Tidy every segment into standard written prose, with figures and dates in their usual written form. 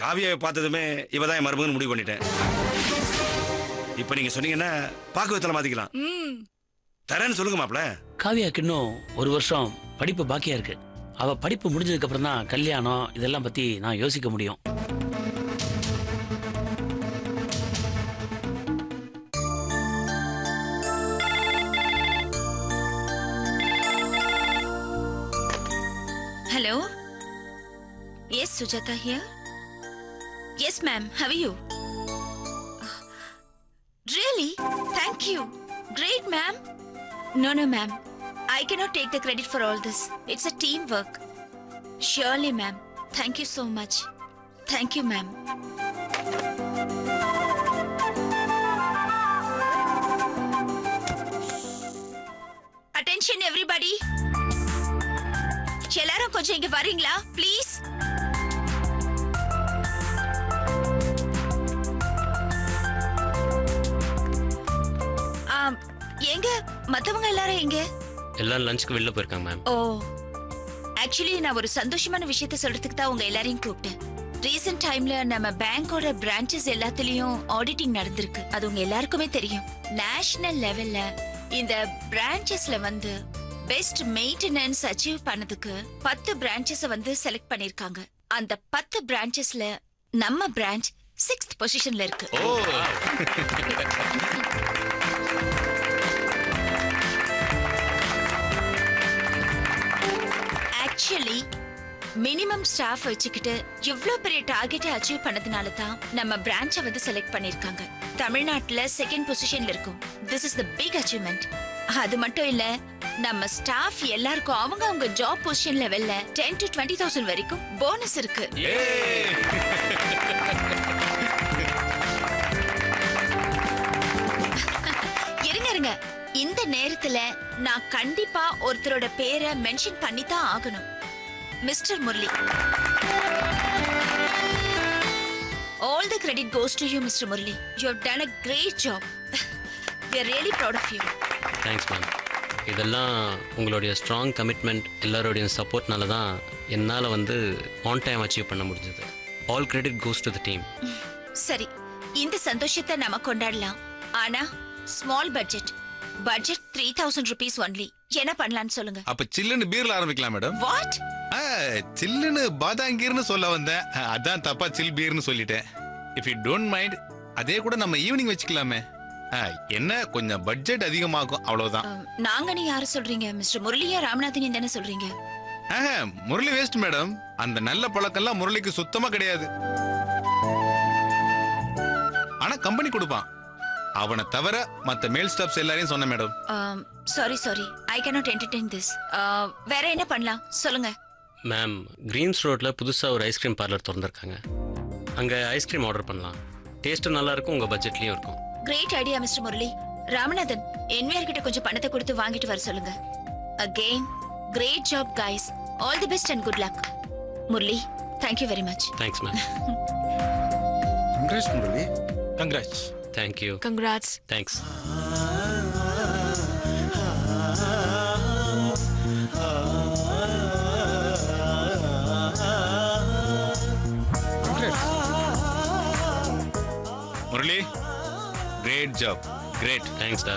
காவியாவை பார்த்ததுமே இவதான் என் மருமகன் முடிவு பண்ணிட்டேன். இப்ப நீங்க சொன்னீங்கன்னா பாக்குவத்துல மாத்திக்கலாம். தரேன்னு சொல்லுங்க மாப்ள. காவியாக்கு இன்னும் 1 வருஷம் படிப்பு பாக்கியா இருக்கு. அவ படிப்பு முடிஞ்சதுக்கு அப்புறம் தான் கல்யாணம் இதெல்லாம் பத்தி நான் யோசிக்க முடியும். Hello. Yes, Sujata here. Yes, ma'am. How are you? Really? Thank you. Great, ma'am. No, ma'am. I cannot take the credit for all this. It's a teamwork. Surely, ma'am. Thank you so much. Thank you, ma'am. Attention, everybody. எல்லாரும் கொஞ்சம் இங்க வரீங்களா please? எங்க மத்தவங்க எல்லாரும் எங்க? எல்லாரும் லஞ்சுக்கு வெளில போயிருக்காங்க மேம். ஓ, ஆக்சுவலி நான் ஒரு சந்தோஷமான விஷயத்தை சொல்றதுக்கு தான் உங்க எல்லாரையும் கூப்பிட்டேன். ரீசன்ட் டைம்ல நம்ம பேங்கோட பிரான்ச்சஸ் எல்லாத்துலயும் ஆடிட்டிங் நடந்திருக்கு. அது உங்க எல்லாருக்குமே தெரியும். நேஷனல் லெவல்ல இந்த பிரான்ச்சஸ்ல வந்து பெஸ்ட் மெயின்டெனன்ஸ் அச்சீவ் பண்ணதுக்கு 10 பிரான்ச்சஸ் வந்து செலக்ட் பண்ணிருக்காங்க. அந்த 10 பிரான்ச்சஸ்ல நம்ம பிரான்ச் 6th பொசிஷன்ல இருக்கு. ஆக்சுவலி மினிமம் ஸ்டாஃப் வச்சுக்கிட்டு இவ்ளோ பெரிய டார்கெட்டை அச்சீவ் பண்ணதுனால தான் நம்ம பிரான்ச்சை வந்து செலக்ட் பண்ணிருக்காங்க. தமிழ்நாட்டுல 2nd பொசிஷன்ல இருக்கும். This is the big achievement. அது மட்டும் இல்ல, நம்ம ஸ்டாஃப் எல்லாருக்கும் அவங்க ஜாப் பொசிஷன் லெவல்ல 10 to 20,000 வரைக்கும் போனஸ் இருக்கு. இருங்க, இந்த நேரத்துல நான் கண்டிப்பா ஒருத்தரோட பேரை மென்ஷன் பண்ணி தான் ஆகணும். Mister Murali. All the credit goes to you, Mr. Murali. You have done a great job. We are really proud of you. Thanks ma'am. இதெல்லாம் உங்களுடைய ஸ்ட்ராங் கமிட்மெண்ட் எல்லாரோடைய சப்போர்ட்னால தான் என்னால் வந்து ஆன் டைம் அச்சீவ் பண்ண முடிஞ்சது. All credit goes to the team. சரி, இந்த சந்தோஷத்தை நம்ம கொண்டாடலாம். ஆனா ஸ்மால் பட்ஜெட் 3000 rupees only. என்ன பண்ணலாம்னு சொல்லுங்க. அப்ப சில்லுன்னு பீர்ல ஆரம்பிக்கலாம் மேடம். வாட்? சில்லுன்னு பாதாங்கீர்னு சொல்ல வந்தேன். அதான் தப்பா சில் பீர்னு சொல்லிட்டேன். இஃப் யூ டோன்ட் மைண்ட் அதே கூட நம்ம ஈவினிங் வச்சுக்கலாமே. என்ன கொஞ்சம் பட்ஜெட் அதிகமாகும், அவ்வளவுதான். நாங்க யாரு சொல்றீங்க? மிஸ்டர் முரளியா ராமநாதன் தானே சொல்றீங்க? Murali waste madam. அந்த நல்ல பழக்கம்லாம் முரளிக்கு சுத்தமா கிடையாது. ஆனா கம்பெனி கொடுப்பான். அவனை தவிர மத்த மேல் ஸ்டாஃப்ஸ் எல்லாரையும் சொன்ன madam. Sorry I cannot entertain this. வேற என்ன பண்ணலாம் சொல்லுங்க. மேம், கிரீன்ஸ் ரோட்ல புதுசா ஒரு ஐஸ்கிரீம் பார்லர் திறந்திருக்காங்க. அங்க ஐஸ்கிரீம் ஆர்டர் பண்ணலாம். டேஸ்ட்டும் நல்லா இருக்கும், உங்க பட்ஜெட்லயும் இருக்கும். Great idea mister Murali. Ramanathan, NVR கிட்ட கொஞ்சம் பணத்தை கொடுத்து வாங்கிட்டு வர சொல்லுங்க. Again great job guys. All the best and good luck. Murali, thank you very much. Thanks ma'am. Congrats Murali. Congrats. Thank you. Congrats. Thanks. Murali, great job. Great. Thanks டா.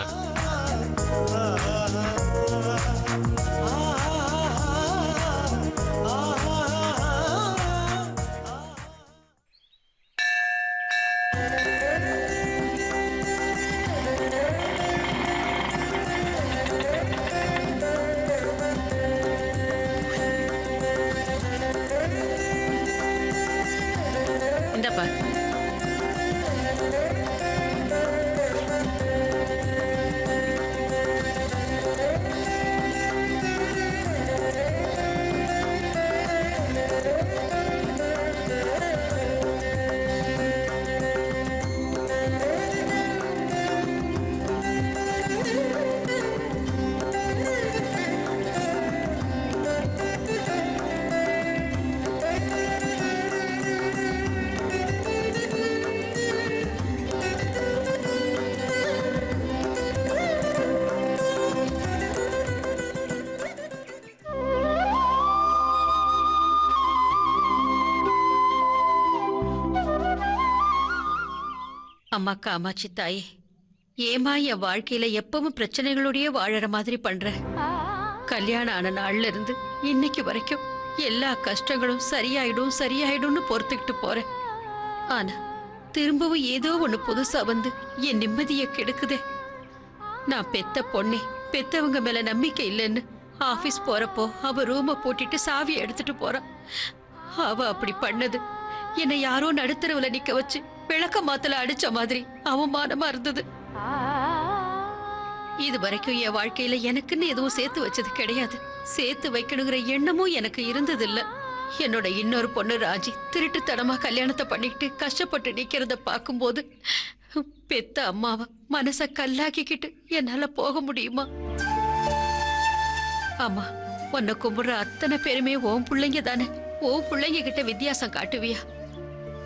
இந்தப்பா. அம்மா காமாட்சி தாயே, ஏமா என் வாழ்க்கையில எப்பவும் பிரச்சனைகளோடயே வாழற மாதிரி பண்ற? கல்யாணம் ஆன நாள்ல இருந்து இன்னைக்கு வரைக்கும் எல்லா கஷ்டங்களும் சரியாயிடும் சரியாயிடும்னு பொறுத்துக்கிட்டு போறேன். ஆனா திரும்பவும் ஏதோ ஒண்ணு புதுசா வந்து என் நிம்மதியை கெடுக்குதே. நான் பெத்த பொண்ணே, பெத்தவங்க மேல நம்பிக்கை இல்லைன்னு ஆபீஸ் போறப்போ அவ ரூமை பூட்டிட்டு சாவியை எடுத்துட்டு போறான். அவ அப்படி பண்ணது என்னை யாரோ நடுத்தரவுல நிக்க வச்சு விளக்க மாத்தல அடிச்ச மாதிரி அவமானமா இருந்தது. இது வரைக்கும் என் வாழ்க்கையில எனக்குன்னு எதுவும் சேர்த்து வச்சது கிடையாது. சேர்த்து வைக்கணுங்கிற எண்ணமும் எனக்கு இருந்தது இல்ல. என்னோட இன்னொரு பொண்ணு ராஜி திருட்டுத்தனமா கல்யாணத்தை பண்ணிக்கிட்டு கஷ்டப்பட்டு நிக்கிறத பார்க்கும்போது பெத்த அம்மாவ மனச கல்லாக்கிக்கிட்டு என்னால போக முடியுமா? ஆமா, உன்னை கும்பிடுற அத்தனை பேருமே உன் பிள்ளைங்க தானே. உன் பிள்ளைங்க கிட்ட வித்தியாசம் காட்டுவியா?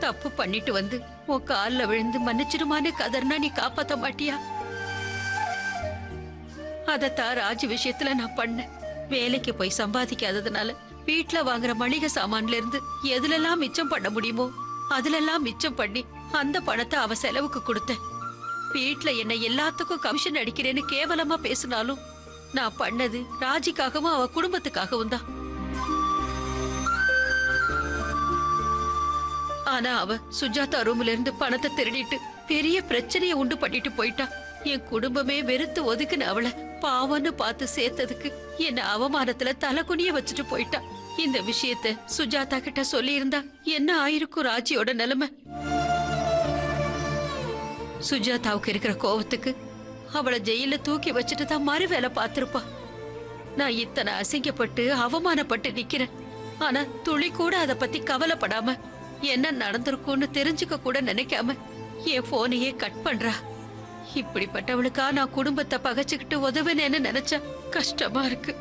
தப்பு பண்ணிட்டு வந்து உன் காலில் விழுந்து மன்னிச்சிடுமான்னு கதர்னா நீ காப்பாத்த மாட்டியா? அதத்தான் ராஜு விஷயத்துல நான் பண்ணேன். வேலைக்கு போய் சம்பாதிக்காததுனால வீட்டுல வாங்குற மளிகை சாமான்ல இருந்து எதுலெல்லாம் மிச்சம் பண்ண முடியுமோ அதுலெல்லாம் மிச்சம் பண்ணி அந்த பணத்தை அவ செலவுக்கு கொடுத்தேன். வீட்டுல என்ன எல்லாத்துக்கும் கமிஷன் அடிக்கிறேன்னு கேவலமா பேசினாலும் நான் பண்ணது ராஜிக்காகவும் அவ குடும்பத்துக்காகவும் தான். ஆனா அவ சுஜாதா ரூம்ல இருந்து பணத்தை திருடிட்டு பெரிய பிரச்சனையை உண்டு பண்ணிட்டு போயிட்டா. என் குடும்பமே வெறுத்து ஒதுக்குன்னு அவளை பாவன்னு பார்த்து சேர்த்ததுக்கு என்ன அவமானத்துல தலைகுனிய வச்சுட்டு போயிட்டா. இந்த விஷயத்த சுஜாதா கிட்ட சொல்லி இருந்தா என்ன ஆயிருக்கும் ராஜியோட நிலைமை? சுஜாதாவுக்கு இருக்கிற கோவத்துக்கு அவளை ஜெயில தூக்கி வச்சுட்டு தான் மறு வேலை பார்த்திருப்பா. நான் இத்தனை அசிங்கப்பட்டு அவமானப்பட்டு நிக்கிறேன். ஆனா துளி கூட அதை பத்தி கவலைப்படாம என்ன நடந்திருக்கும்னு தெரிஞ்சுக்க கூட நினைக்காம என் போனையே கட் பண்றா. இப்படிப்பட்டவளுக்கா நான் குடும்பத்தை பகைச்சுக்கிட்டு உதவுனேன்னு நினைச்சா கஷ்டமா இருக்கு.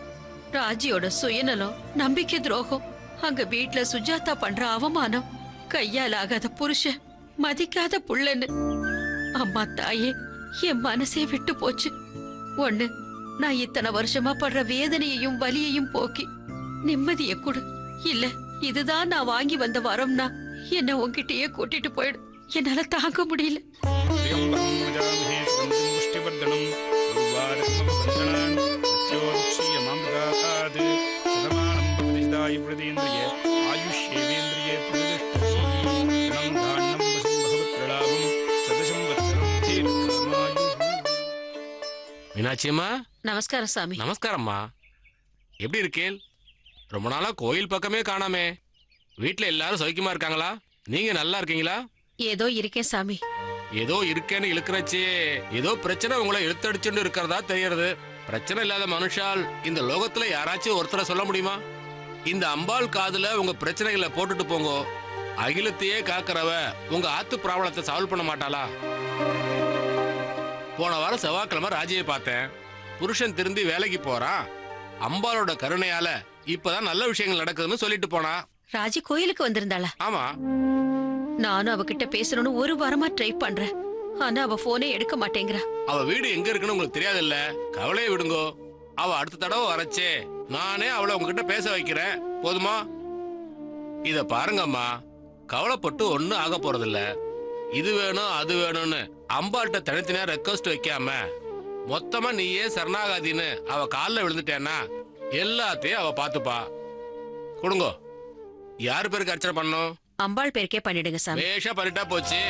ராஜியோட சுயநலம், நம்பிக்கை துரோகம், அங்க வீட்டுல சுஜாதா பண்ற அவமானம், கையால் ஆகாத புருஷன், மதிக்காத புள்ளன்னு. அம்மா தாயே, என் மனசே விட்டு போச்சு. ஒண்ணு, நான் இத்தனை வருஷமா படுற வேதனையையும் வலியையும் போக்கி நிம்மதியை கொடு. இல்ல இதுதான் நான் வாங்கி வந்த வரம்னா என்ன உன்கிட்டயே கூட்டிட்டு போயிடு. என்னால தாங்க முடியல. மீனாட்சியம்மா, நமஸ்காரம் சாமி. நமஸ்காரம்மா. எப்படி இருக்கேன்? ரொம்ப நாளா கோயில் பக்கமே காணாமே. வீட்டுல எல்லாரும் சௌக்கியமா இருக்காங்களா? நீங்க நல்லா இருக்கீங்களா? ஏதோ இருக்கேன் சாமி. ஏதோ இருக்கேன்னு இழுக்கிறச்சே ஏதோ பிரச்சனை உங்களை இழுத்தடிச்சுட்டு இருக்கிறதா தெரியறது. பிரச்சனை இல்லாத மனுஷால் இந்த லோகத்துல யாராச்சும் ஒருத்தரை சொல்ல முடியுமா? இந்த அம்பாள் காதுல உங்க பிரச்சனைகளை போட்டுட்டு போங்க. அகிலத்தையே காக்கிறவ உங்க ஆத்து ப்ராப்ளத்தை சால்வ் பண்ண மாட்டாளா? போன வாரம் செவ்வாய்க்கிழமை ராஜியை பார்த்தேன். புருஷன் திருந்தி வேலைக்கு போறான். அம்பாளோட கருணையால இப்பதான் நல்ல விஷயங்கள் நடக்குதுன்னு சொல்லிட்டு போனா. ராஜி கோயிலுக்கு வந்திருந்தாளா? ஆமா. நானும் அவகிட்ட பேசணும்னு ஒரு வாரமா ட்ரை பண்றேன். ஆனா அவ போனே எடுக்க மாட்டேங்கிறா. அவ வீடு எங்க இருக்குன்னு உங்களுக்கு தெரியாதுல்ல. கவலையை விடுங்கோ. அவ அடுத்த தடவை வரச்சே நானே அவளை உங்ககிட்ட பேச வைக்கிறேன். போதுமா? இத பாருங்கம்மா, கவலைப்பட்டு ஒன்னும் ஆக போறதில்ல. இது வேணும் அது வேணும்னு அம்பாள்கிட்ட தனித்தனியா ரெக்வஸ்ட் வைக்காம மொத்தமா நீயே சரணாகாதின்னு அவ காலில் விழுந்துட்டேன்னா எல்லாத்தையும் அவ பாத்துப்பா. கொடுங்கோ. யாரு பேருக்கு அர்ச்சனை பண்ணும்? அம்பாள் பேருக்கே பண்ணிடுங்க சாமி. வேஷா பண்ணிட்டா போச்சு.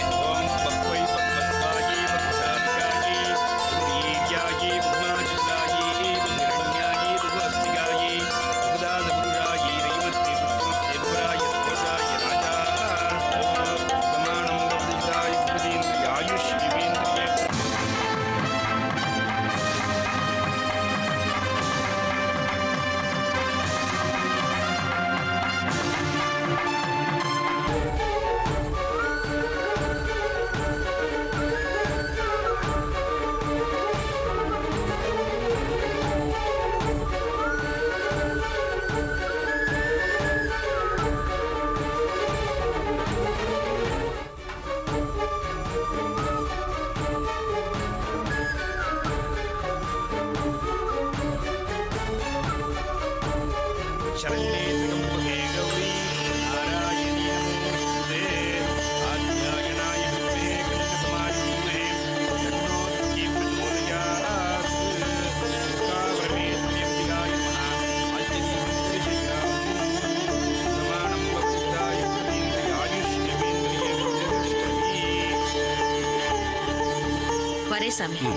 சரி சாமி.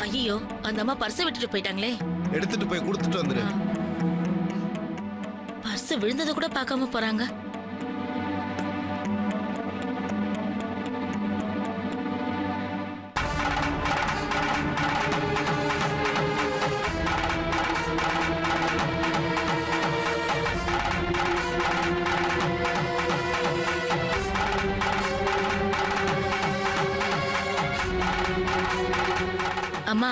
ஐயோ, அந்த அம்மா பர்ஸ் விட்டுட்டு போயிட்டாங்களே. எடுத்துட்டு போய் கொடுத்துட்டு வந்துரு. பர்ஸ் விழுந்ததை கூட பார்க்காம போறாங்க. அம்மா,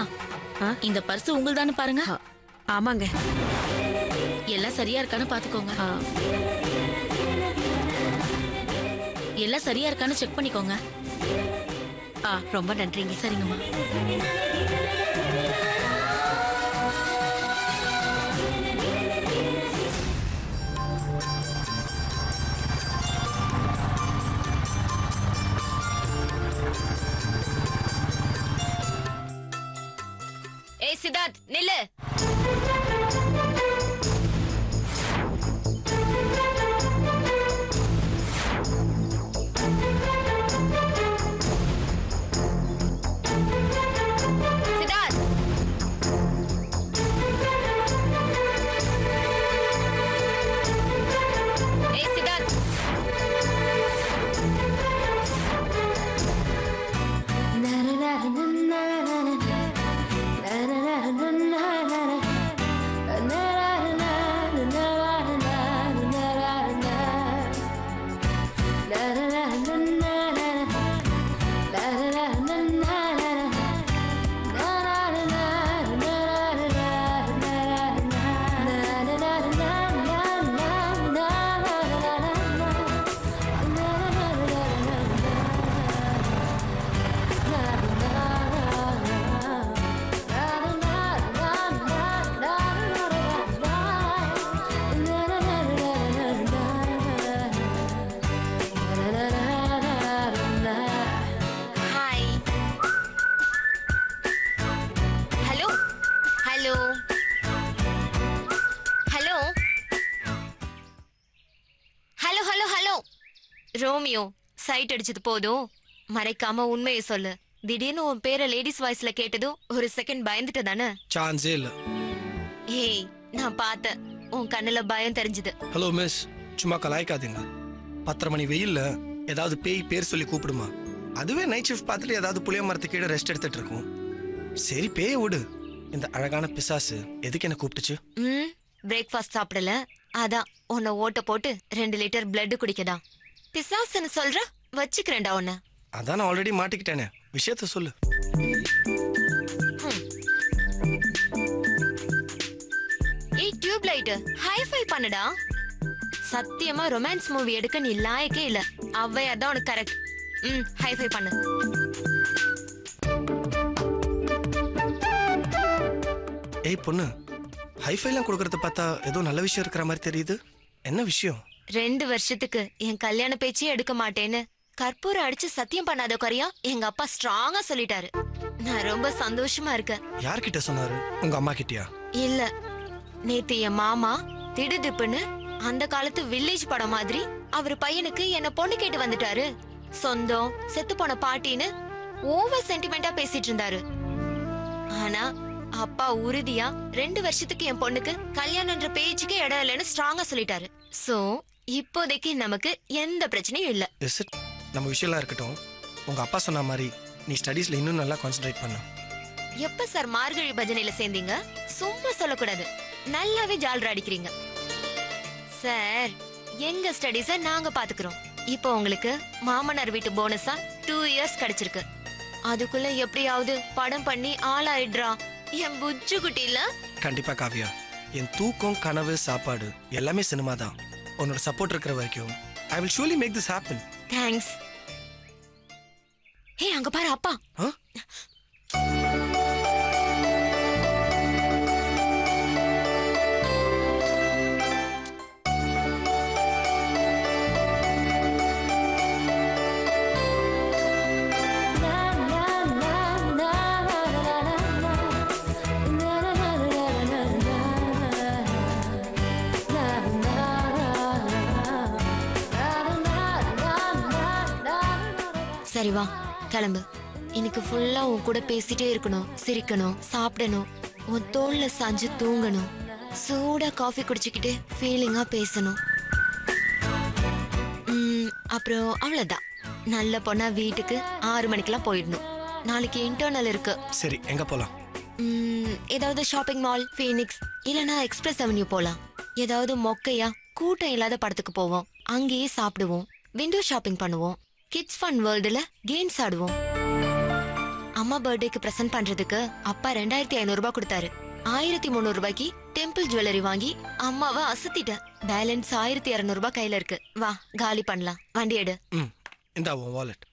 இந்த பர்ஸ் உங்களுதான்னு பாருங்க. ஆமாங்க. எல்லாம் சரியா இருக்கான்னு பாத்துக்கோங்க. எல்லாம் சரியா இருக்கான்னு செக் பண்ணிக்கோங்க. ரொம்ப நன்றிங்க. சரிங்கம்மா. ஏய் சித்தார்த், நில்லு. சித்தார்த், ஏய் சித்தார்த். ரோமியோ, சைட் அடிச்சது போதும், மறைக்காம உண்மையை சொல்லு. திடீர்னு உன் பேரை லேடிஸ் வாய்ஸ்ல கேட்டதும் ஒரு செகண்ட் பயந்துட்ட தானே? சான்ஸே இல்ல. ஏய், நான் பார்த்தேன், உன் கண்ணுல பயம் தெரிஞ்சது. ஹலோ மிஸ், சும்மா கலாய்க்காதீங்க. 10:30 மணி வெயில்ல ஏதாவது பேய் பேர் சொல்லி கூப்பிடுமா? அதுவே நைட் ஷிஃப்ட் பார்த்துட்டு ஏதாவது புளிய மரத்து கீழே ரெஸ்ட் எடுத்துட்டு இருக்கும். சரி பேய விடு. இந்த அழகான பிசாசு எதுக்கு என்ன கூப்பிட்டுச்சு? பிரேக்ஃபாஸ்ட் சாப்பிடல, அதான் உன்னை ஓட்ட போட்டு 2 லிட்டர் பிளட் குடிக்கதான். பிசாசுன்னு சொல்ற, வச்சுக்கிறேன்டா உன்னை. அதான் நான் ஆல்ரெடி மாட்டிக்கிட்டேனே, விஷயத்த சொல்லு. ஏய் டியூப் லைட், ஹைஃபை பண்ணுடா. சத்தியமா ரொமான்ஸ் மூவி எடுக்க நீ லாயக்கே இல்ல. அவ்வையா தான் உனக்கு கரெக்ட். ஹைஃபை பண்ணு. ஏய் பொண்ணு, ஹைஃபைலாம் கொடுக்கறத பார்த்தா ஏதோ நல்ல விஷயம் இருக்கிற மாதிரி தெரியுது. என்ன விஷயம்? 2 வருஷத்துக்கு என் கல்யாண பேச்சே எடுக்க மாட்டேன்னு கற்பூரம் அடிச்சு சத்தியம் பண்ணாத குறையா எங்க அப்பா ஸ்ட்ராங்கா சொல்லிட்டாரு. நான் ரொம்ப சந்தோஷமா இருக்கேன். யார்கிட்ட சொன்னாரு? உங்க அம்மா கிட்டயா? இல்ல, நேத்து என் மாமா திடுதிப்புன்னு அந்த காலத்து வில்லேஜ் படம் மாதிரி அவர் பையனுக்கு என்ன பொண்ணு கேட்டு வந்துட்டாரு. சொந்தம், செத்து போன பாட்டின்னு ஓவர் சென்டிமெண்டா பேசிட்டு இருந்தாரு. ஆனா அப்பா உறுதியா 2 வருஷத்துக்கு என் பொண்ணுக்கு கல்யாணம்ன்ற பேச்சுக்கே இடம் இல்லைன்னு ஸ்ட்ராங்கா சொல்லிட்டாரு. சோ இப்போதைக்கு நமக்கு எந்த பிரச்சனையும் இல்ல. நம்ம விஷயம்லாம் இருக்கட்டும். உங்க அப்பா சொன்ன மாதிரி நீ ஸ்டடீஸ்ல இன்னும் நல்லா கான்சென்ட்ரேட் பண்ணு. எப்ப சார் மார்கழி பஜனையில சேர்ந்தீங்க? சும்மா சொல்லக்கூடாது, நல்லாவே ஜால்ரா அடிக்கிறீங்க சார். எங்க ஸ்டடீஸ நாங்க பாத்துக்கிறோம். இப்போ உங்களுக்கு மாமனார் வீட்டு போனஸா 2 இயர்ஸ் கிடைச்சிருக்கு. அதுக்குள்ள எப்படியாவது படம் பண்ணி ஆளாயிடுறா என் புஜ்ஜு குட்டி இல்ல. கண்டிப்பா காவியா, என் தூக்கம், கனவு, சாப்பாடு எல்லாமே சினிமா தான். உன்னோட சப்போர்ட் இருக்கிற வரைக்கும் I will surely make this happen. Thanks. Hey, அங்க பாரு அப்பா. சரி வா கிளம்பு. இன்னைக்கு ஃபுல்லா உன் கூட பேசிட்டே இருக்கணும், சிரிக்கணும், சாப்பிடணும், உன் தோல்ல சாஞ்சு தூங்கணும், சூடா காஃபி குடிச்சுக்கிட்டு ஃபீலிங்கா பேசணும். அப்புறம் அவ்வளவுதான். நல்ல பொண்ணா வீட்டுக்கு 6 மணிக்கெல்லாம் போயிடணும். நாளைக்கு இன்டர்னல் இருக்கு. சரி, எங்க போலாம்? ஏதாவது ஷாப்பிங் மால், ஃபீனிக்ஸ் இல்லனா எக்ஸ்பிரஸ் அவென்யூ போலாம். ஏதாவது மொக்கையா கூட்டம் இல்லாத படத்துக்கு போவோம். அங்கேயே சாப்பிடுவோம், விண்டோ ஷாப்பிங் பண்ணுவோம், கிட்ஸ் ஃபன் வேர்ல்டுல கேம்ஸ் ஆடுவோம். அம்மா பர்த்டேக்கு பிரசன்ட் பண்றதுக்கு அப்பா 2500 ரூபாய் கொடுத்தாரு. 1300 ரூபாய்க்கு டெம்பிள் ஜுவல்லரி வாங்கி அம்மாவை அசத்திட்டேன். பேலன்ஸ் 1200 ரூபாய் கையில இருக்கு. வா காலி பண்ணலாம். வண்டி எடு. இந்தா உன் வாலெட்.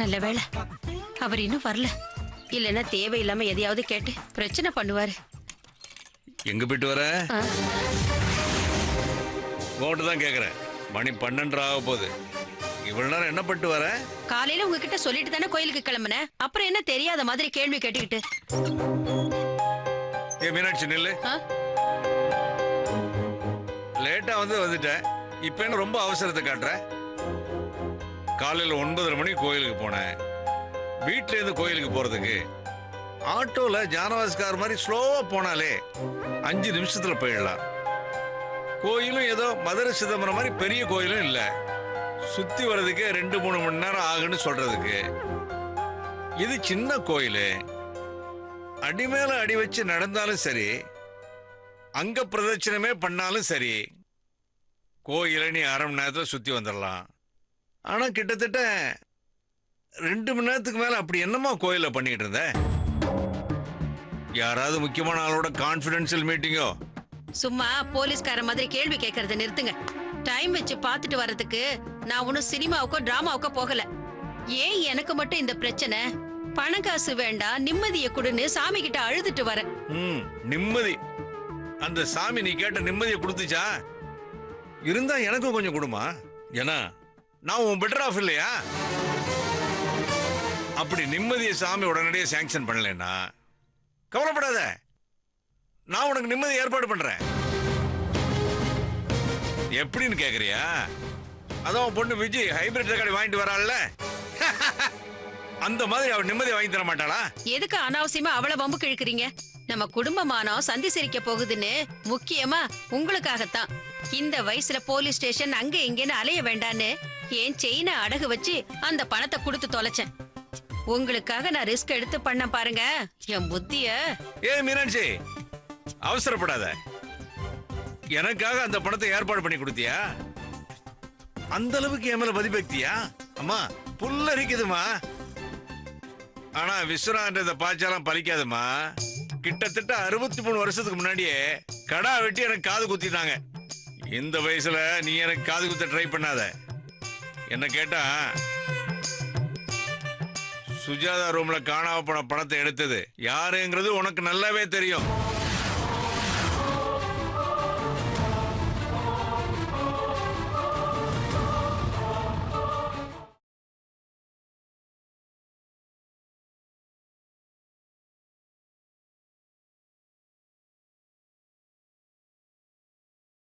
நல்ல வேளை அவர் இன்னும் வரல. இல்லைன்னா தேவையில்லாம எதையாவது கேட்டு பிரச்சனை பண்ணுவாரு. எங்க போயிட்டு வர? உங்கள்கிட்ட தான் கேக்குறேன். மணி 12 ஆக போகுது. இவ்வளவு நேரம் என்ன பண்ணிட்டு வர? காலையில உங்ககிட்ட சொல்லிட்டு தானே கோயிலுக்கு கிளம்புன. அப்புறம் என்ன தெரியாத மாதிரி கேள்வி கேட்டுக்கிட்டு? ஏ மீனாட்சி நில்லு. லேட்டா வந்துட்டேன். இப்ப என்ன ரொம்ப அவசரத்தை காட்டுற? காலையில 9:30 மணிக்கு கோயிலுக்கு போனேன். வீட்டுல இருந்து கோயிலுக்கு போறதுக்கு ஆட்டோல ஜானவாஸ்கார் மாதிரி ஸ்லோவா போனாலே 5 நிமிஷத்துல போயிடலாம். கோயிலும் ஏதோ மதுரை சிதம்பரம் மாதிரி பெரிய கோயிலும் இல்ல. சுத்தி வர்றதுக்கு 2-3 மணி நேரம் ஆகுன்னு சொல்றதுக்கு இது சின்ன கோயில். அடி மேல அடி வச்சு நடந்தாலும் சரி, அங்க பிரதட்சணமே பண்ணாலும் சரி, கோயிலை நீ 1/2 மணி நேரத்துல சுத்தி வந்துடலாம். ஆனா கிட்டத்தட்ட 2 மணி நேரத்துக்கு மேல அப்படி என்னமா கோயில பண்ணிட்டு இருந்த? யாராவது முக்கியமான ஆளோட கான்ஃபிடென்ஷியல் மீட்டிங்கோ? சும்மா போலீஸ்கார மாதிரி கேள்வி கேட்கறத நிறுத்துங்க. டைம் வச்சு பாத்துட்டு வர்றதுக்கு நான் ஒன்னும் சினிமாவுக்கோ டிராமாவுக்கோ போகல. ஏன் எனக்கு மட்டும் இந்த பிரச்சனை? பணக்காசு வேண்டாம், நிம்மதியை கொடுன்னு சாமி கிட்ட அழுதுட்டு வரேன். நிம்மதி? அந்த சாமி நீ கேட்ட நிம்மதியை கொடுத்துச்சா? இருந்தா எனக்கும் கொஞ்சம் கொடுமா. ஏன்னா நான் உன் பெட்டர் ஆஃப் இல்லையா? அப்படி நிம்மதியை சாமி உடனடியே சாங்ஷன் பண்ணலன்னா கவலைப்படாத, நான் உனக்கு நிம்மதி ஏற்பாடு பண்றேன். எப்படின்னு கேக்குறியா? அதான் பொண்ணு விஜய் ஹைபிரிட் ரெக்கார்டு வாங்கிட்டு வராள்ல, அந்த மாதிரி அவள் நிம்மதி வாங்கி தர மாட்டாளா? எதுக்கு அனாவசியமா அவளை வம்புக்கு இழுக்கிறீங்க? நம்ம குடும்பமானம் சந்தி சிரிக்க போகுதுன்னு முக்கியமா உங்களுக்காகத்தான். இந்த வயசுல போலீஸ் ஸ்டேஷன் அங்க இங்கன்னு அலைய வேண்டான்னு என் செயினை அடகு வச்சு அந்த பணத்தை கொடுத்து தொலைச்சேன். உங்களுக்காக நான் ரிஸ்க் எடுத்து பண்ண பாருங்க என் புத்திய. ஏ மீனாட்சி, அவசரப்படாத. எனக்காக அந்த பணத்தை ஏற்பாடு பண்ணி கொடுத்தியா? அந்த அளவுக்கு என் மேல பதிபக்தியா? அம்மா புல்லரிக்குதுமா. ஆனா விஸ்வநாத பாய்ச்சாலாம் பலிக்காதுமா. கிட்டத்தட்ட 63 வருஷத்துக்கு முன்னாடியே கடா வெட்டி எனக்கு காது குத்திட்டாங்க. இந்த வயசுல நீ எனக்கு காது குத்த ட்ரை பண்ணாத. என்ன கேட்டா, சுஜாதா ரூம்ல காணாம போன பணத்தை எடுத்தது யாருங்கிறது உனக்கு நல்லாவே தெரியும்.